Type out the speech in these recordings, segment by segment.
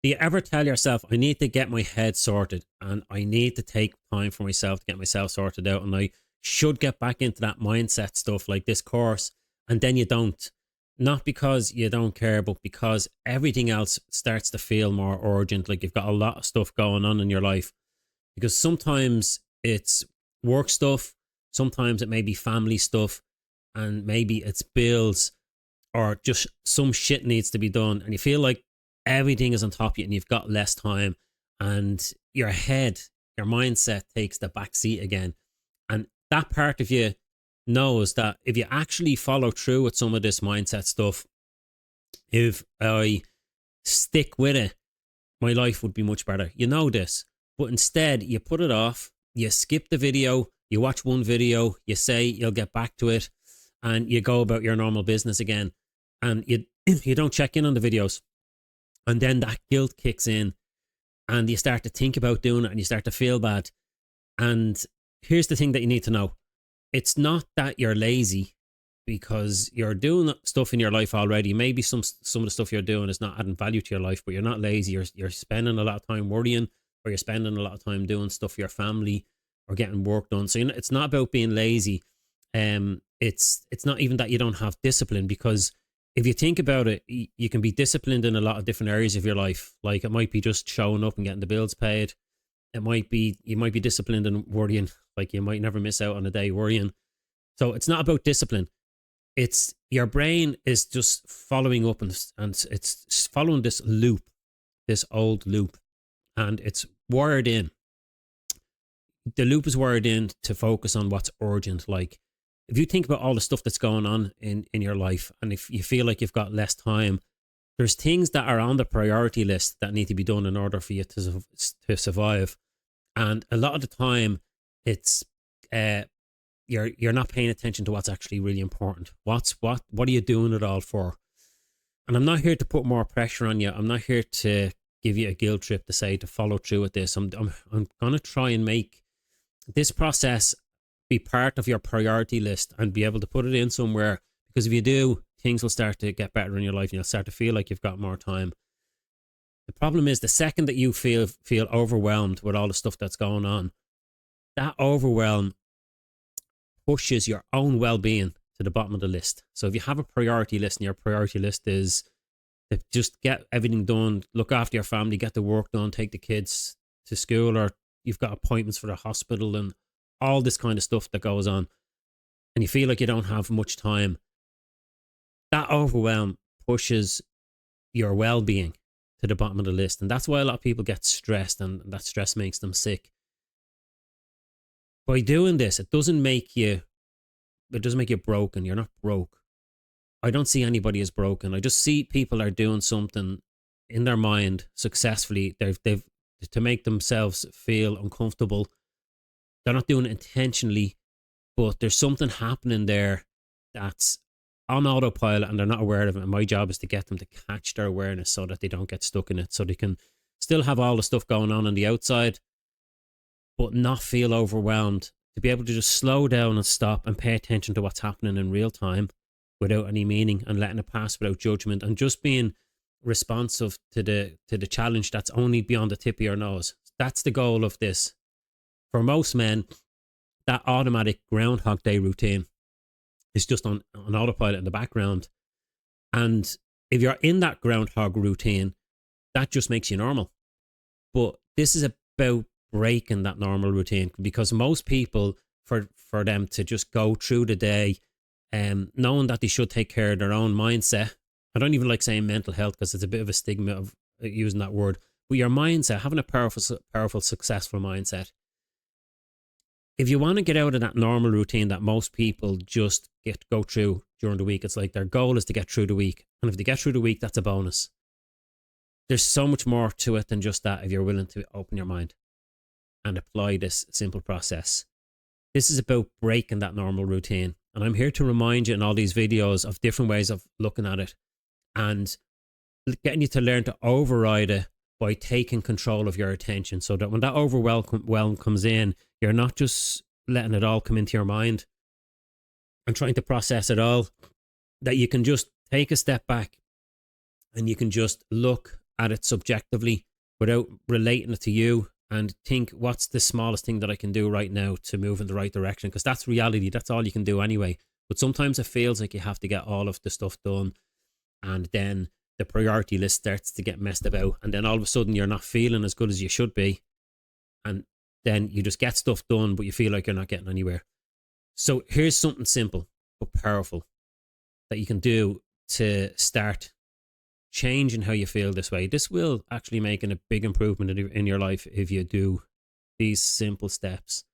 Do you ever tell yourself, I need to get my head sorted and I need to take time for myself to get myself sorted out and I should get back into that mindset stuff like this course, and then you don't? Not because you don't care, but because everything else starts to feel more urgent. Like you've got a lot of stuff going on in your life. Because sometimes it's work stuff, sometimes it may be family stuff, and maybe it's bills or just some shit needs to be done. And you feel like everything is on top of you and you've got less time, and your head, your mindset takes the back seat again. And that part of you knows that if you actually follow through with some of this mindset stuff, if I stick with it, my life would be much better. You know this. But instead, you put it off, you skip the video, you watch one video, you say you'll get back to it, and you go about your normal business again. And you, you don't check in on the videos. And then that guilt kicks in, and you start to think about doing it, and you start to feel bad. And here's the thing that you need to know. It's not that you're lazy, because you're doing stuff in your life already. Maybe some of the stuff you're doing is not adding value to your life, but you're not lazy. You're spending a lot of time worrying, or you're spending a lot of time doing stuff for your family or getting work done. So it's not about being lazy. It's not even that you don't have discipline, because if you think about it, you can be disciplined in a lot of different areas of your life. Like it might be just showing up and getting the bills paid. It might be, you might be disciplined in worrying, like you might never miss out on a day worrying. So it's not about discipline. It's your brain is just following up, and it's following this loop, this old loop, and it's wired in. The loop is wired in to focus on what's urgent. Like if you think about all the stuff that's going on in your life, and if you feel like you've got less time, there's things that are on the priority list that need to be done in order for you to survive. And a lot of the time, it's you're not paying attention to what's actually really important. What are you doing it all for? And I'm not here to put more pressure on you. I'm not here to give you a guilt trip to say to follow through with this. I'm gonna try and make this process be part of your priority list and be able to put it in somewhere, because if you do, things will start to get better in your life and you'll start to feel like you've got more time. The problem is the second that you feel overwhelmed with all the stuff that's going on, that overwhelm pushes your own well-being to the bottom of the list. So if you have a priority list and your priority list is to just get everything done, look after your family, get the work done, take the kids to school, or you've got appointments for the hospital and all this kind of stuff that goes on, and you feel like you don't have much time, that overwhelm pushes your well-being to the bottom of the list. And that's why a lot of people get stressed, and that stress makes them sick. By doing this, it doesn't make you broken. You're not broke. I don't see anybody as broken. I just see people are doing something in their mind successfully. They've to make themselves feel uncomfortable. They're not doing it intentionally, but there's something happening there that's on autopilot and they're not aware of it. And my job is to get them to catch their awareness so that they don't get stuck in it, so they can still have all the stuff going on the outside, but not feel overwhelmed, to be able to just slow down and stop and pay attention to what's happening in real time without any meaning, and letting it pass without judgment, and just being responsive to the challenge that's only beyond the tip of your nose. That's the goal of this. For most men, that automatic Groundhog Day routine is just on autopilot in the background. And if you're in that Groundhog routine, that just makes you normal. But this is about breaking that normal routine, because most people, for them to just go through the day knowing that they should take care of their own mindset. I don't even like saying mental health because it's a bit of a stigma of using that word. But your mindset, having a powerful, successful mindset. If you want to get out of that normal routine that most people just go through during the week, it's like their goal is to get through the week. And if they get through the week, that's a bonus. There's so much more to it than just that if you're willing to open your mind and apply this simple process. This is about breaking that normal routine. And I'm here to remind you in all these videos of different ways of looking at it and getting you to learn to override it by taking control of your attention, so that when that overwhelm comes in, you're not just letting it all come into your mind and trying to process it all, that you can just take a step back and you can just look at it subjectively without relating it to you, and think, what's the smallest thing that I can do right now to move in the right direction? Because that's reality. That's all you can do anyway. But sometimes it feels like you have to get all of the stuff done, and then the priority list starts to get messed about, and then all of a sudden you're not feeling as good as you should be, and then you just get stuff done, but you feel like you're not getting anywhere. So here's something simple but powerful that you can do to start changing how you feel this way. This will actually make a big improvement in your life if you do these simple steps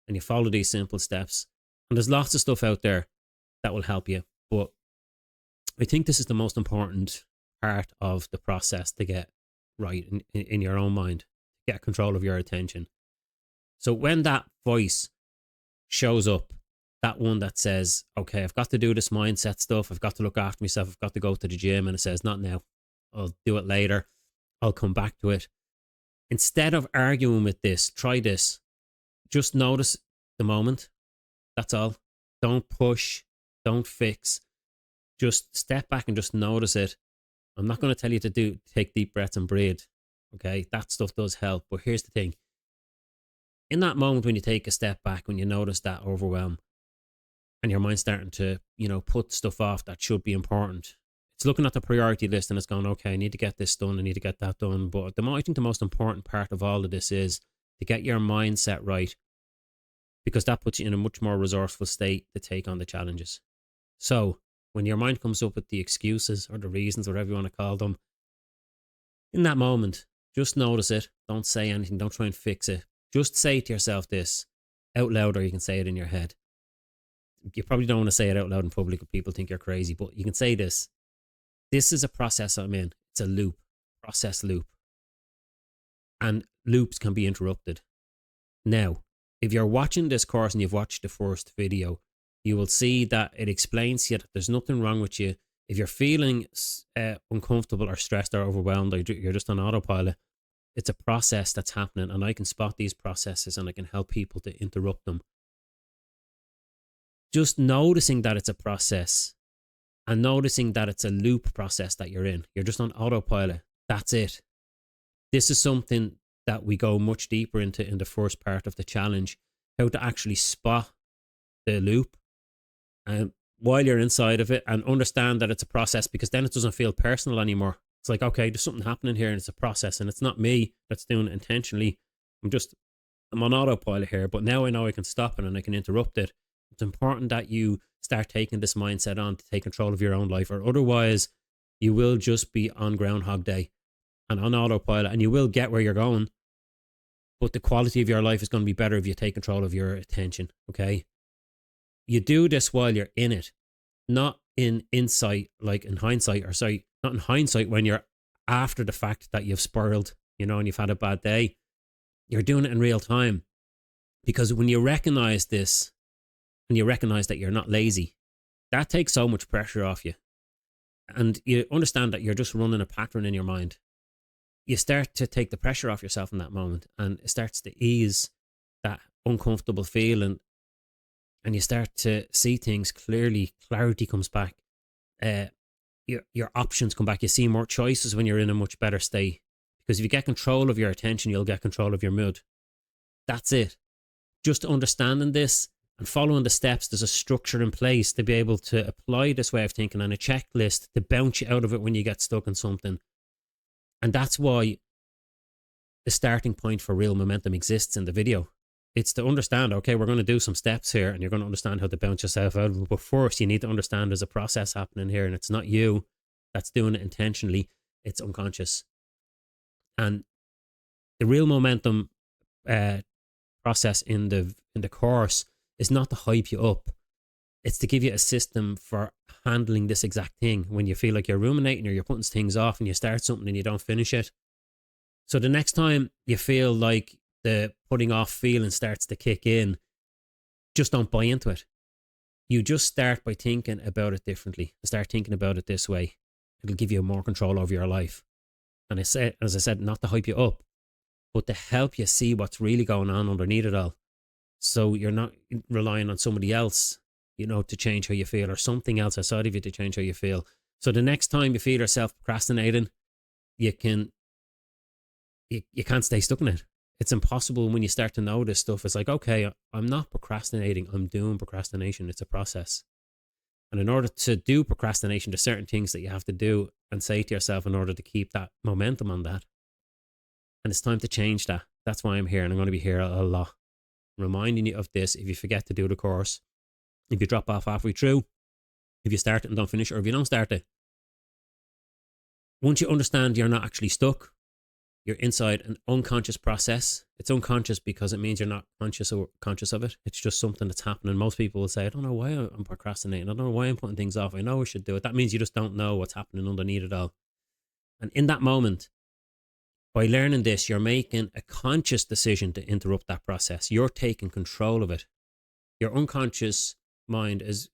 and you follow these simple steps. And there's lots of stuff out there that will help you, but I think this is the most important part of the process to get right in your own mind, get control of your attention. So when that voice shows up, that one that says, okay, I've got to do this mindset stuff, I've got to look after myself, I've got to go to the gym, and it says, not now, I'll do it later, I'll come back to it. Instead of arguing with this, try this. Just notice the moment. That's all. Don't push, don't fix. Just step back and just notice it. I'm not going to tell you to take deep breaths and breathe. Okay, that stuff does help. But here's the thing. In that moment when you take a step back, when you notice that overwhelm and your mind's starting to, put stuff off that should be important, it's looking at the priority list and it's going, okay, I need to get this done, I need to get that done. But I think the most important part of all of this is to get your mindset right, because that puts you in a much more resourceful state to take on the challenges. So when your mind comes up with the excuses or the reasons, whatever you want to call them, in that moment, just notice it. Don't say anything. Don't try and fix it. Just say to yourself this out loud, or you can say it in your head. You probably don't want to say it out loud in public if people think you're crazy, but you can say this. This is a process I'm in. It's a loop, process loop. And loops can be interrupted. Now, if you're watching this course and you've watched the first video, you will see that it explains to you that there's nothing wrong with you. If you're feeling uncomfortable or stressed or overwhelmed, or you're just on autopilot, it's a process that's happening, and I can spot these processes and I can help people to interrupt them. Just noticing that it's a process and noticing that it's a loop process that you're in. You're just on autopilot. That's it. This is something that we go much deeper into in the first part of the challenge, how to actually spot the loop while you're inside of it, and understand that it's a process, because then it doesn't feel personal anymore. It's like, okay, there's something happening here and it's a process, and it's not me that's doing it intentionally. I'm on autopilot here, but now I know I can stop it and I can interrupt it. It's important that you start taking this mindset on to take control of your own life, or otherwise you will just be on Groundhog Day and on autopilot, and you will get where you're going, but the quality of your life is going to be better if you take control of your attention. Okay, you do this while you're in it, not in insight, like in hindsight, or sorry, not in hindsight when you're after the fact that you've spiraled, and you've had a bad day. You're doing it in real time, because when you recognize this and you recognize that you're not lazy, that takes so much pressure off you, and you understand that you're just running a pattern in your mind. You start to take the pressure off yourself in that moment, and it starts to ease that uncomfortable feeling, and you start to see things clearly. Clarity comes back. Your options come back. You see more choices when you're in a much better state, because if you get control of your attention, you'll get control of your mood. That's it. Just understanding this and following the steps, there's a structure in place to be able to apply this way of thinking, and a checklist to bounce you out of it when you get stuck in something. And that's why the starting point for real momentum exists in the video. It's to understand, okay, we're going to do some steps here, and you're going to understand how to bounce yourself out of it. But first, you need to understand there's a process happening here, and it's not you that's doing it intentionally. It's unconscious. And the real momentum process in the course is not to hype you up. It's to give you a system for handling this exact thing when you feel like you're ruminating or you're putting things off, and you start something and you don't finish it. So the next time you feel like the putting off feeling starts to kick in, just don't buy into it. You just start by thinking about it differently. Start thinking about it this way. It'll give you more control over your life. And as I said, not to hype you up, but to help you see what's really going on underneath it all. So you're not relying on somebody else, to change how you feel, or something else outside of you to change how you feel. So the next time you feel yourself procrastinating, you can you can't stay stuck in it. It's impossible when you start to know this stuff. It's like, okay, I'm not procrastinating, I'm doing procrastination. It's a process. And in order to do procrastination, there's certain things that you have to do and say to yourself in order to keep that momentum on that. And it's time to change that. That's why I'm here, and I'm going to be here a lot, reminding you of this. If you forget to do the course, if you drop off halfway through, if you start it and don't finish, or if you don't start it, once you understand you're not actually stuck, you're inside an unconscious process. It's unconscious because it means you're not conscious of it. It's just something that's happening. Most people will say, I don't know why I'm procrastinating. I don't know why I'm putting things off. I know I should do it. That means you just don't know what's happening underneath it all. And in that moment, by learning this, you're making a conscious decision to interrupt that process. You're taking control of it. Your unconscious mind is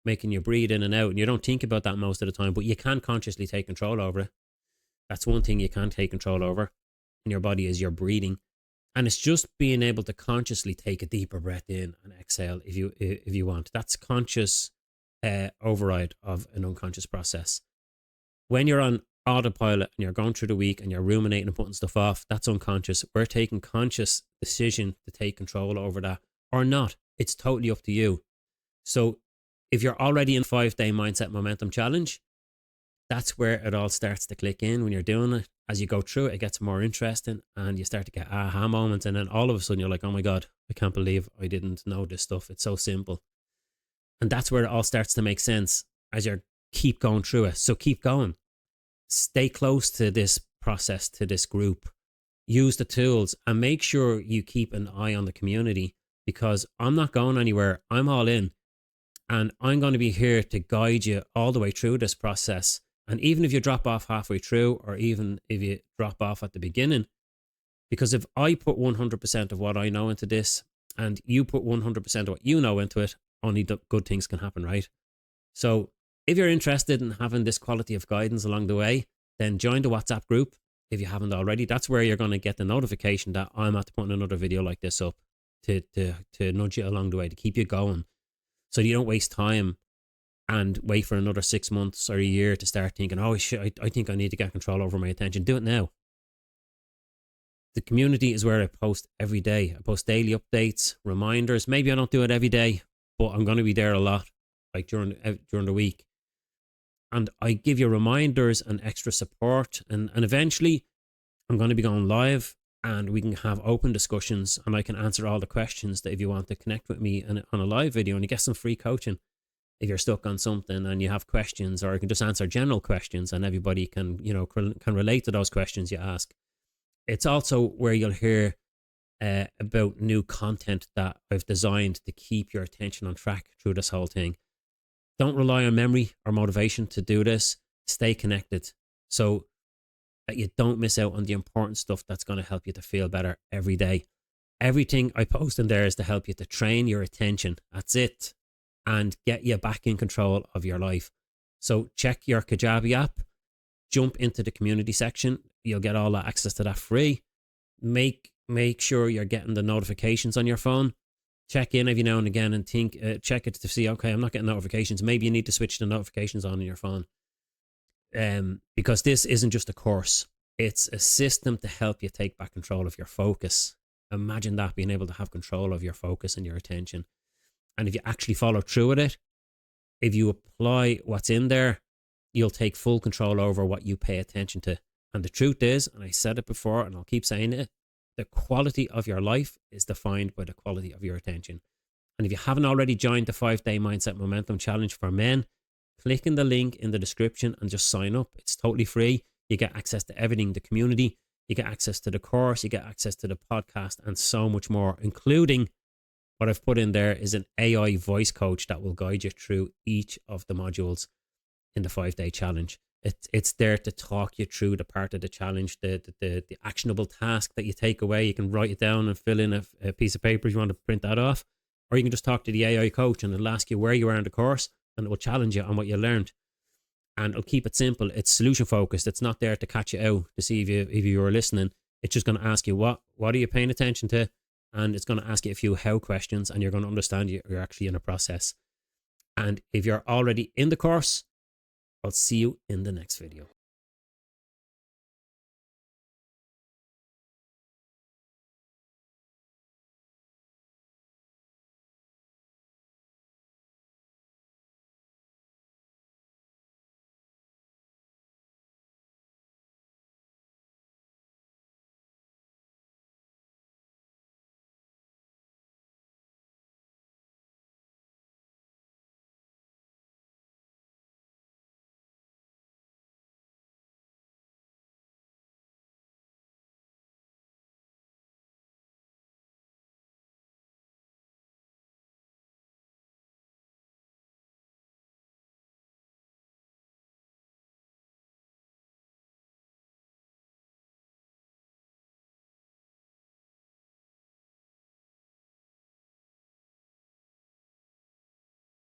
making you breathe in and out, and you don't think about that most of the time, but you can consciously take control over it. That's one thing you can take control over in your body, is your breathing. And it's just being able to consciously take a deeper breath in and exhale if you want. That's conscious override of an unconscious process. When you're on autopilot and you're going through the week and you're ruminating and putting stuff off, that's unconscious. We're taking conscious decision to take control over that or not. It's totally up to you. So if you're already in 5-day mindset momentum challenge, that's where it all starts to click in. When you're doing it, as you go through it, it gets more interesting and you start to get aha moments. And then all of a sudden you're like, oh my God, I can't believe I didn't know this stuff. It's so simple. And that's where it all starts to make sense as you keep going through it. So keep going. Stay close to this process, to this group. Use the tools and make sure you keep an eye on the community, because I'm not going anywhere. I'm all in. And I'm going to be here to guide you all the way through this process. And even if you drop off halfway through, or even if you drop off at the beginning, because if I put 100% of what I know into this and you put 100% of what you know into it, only good things can happen, right? So if you're interested in having this quality of guidance along the way, then join the WhatsApp group if you haven't already. That's where you're going to get the notification that I'm at putting another video like this up to nudge you along the way, to keep you going, so you don't waste time and wait for another 6 months or a year to start thinking, oh shit, I think I need to get control over my attention. Do it now. The community is where I post every day. I post daily updates, reminders. Maybe I don't do it every day, but I'm going to be there a lot, like during the week. And I give you reminders and extra support. And eventually I'm going to be going live and we can have open discussions and I can answer all the questions that if you want to connect with me on a live video, and you get some free coaching if you're stuck on something and you have questions, or you can just answer general questions and everybody can relate to those questions you ask. It's also where you'll hear about new content that I've designed to keep your attention on track through this whole thing. Don't rely on memory or motivation to do this. Stay connected so that you don't miss out on the important stuff that's going to help you to feel better every day. Everything I post in there is to help you to train your attention. That's it. And get you back in control of your life. So check your Kajabi app, jump into the community section. You'll get all that access to that free. Make sure you're getting the notifications on your phone. Check in every now and again and check it to see, okay, I'm not getting notifications. Maybe you need to switch the notifications on your phone. Because this isn't just a course. It's a system to help you take back control of your focus. Imagine that, being able to have control of your focus and your attention. And if you actually follow through with it, if you apply what's in there, you'll take full control over what you pay attention to. And the truth is, and I said it before and I'll keep saying it, the quality of your life is defined by the quality of your attention. And if you haven't already joined the 5-day Mindset Momentum Challenge for men, click in the link in the description and just sign up. It's totally free. You get access to everything, the community, you get access to the course, you get access to the podcast and so much more, including what I've put in there is an AI voice coach that will guide you through each of the modules in the 5-day challenge. It's there to talk you through the part of the challenge, the actionable task that you take away. You can write it down and fill in a piece of paper if you want to print that off. Or you can just talk to the AI coach and it'll ask you where you are in the course and it will challenge you on what you learned. And it'll keep it simple. It's solution focused. It's not there to catch you out to see if you were listening. It's just going to ask you what are you paying attention to? And it's going to ask you a few how questions and you're going to understand you're actually in a process. And if you're already in the course, I'll see you in the next video.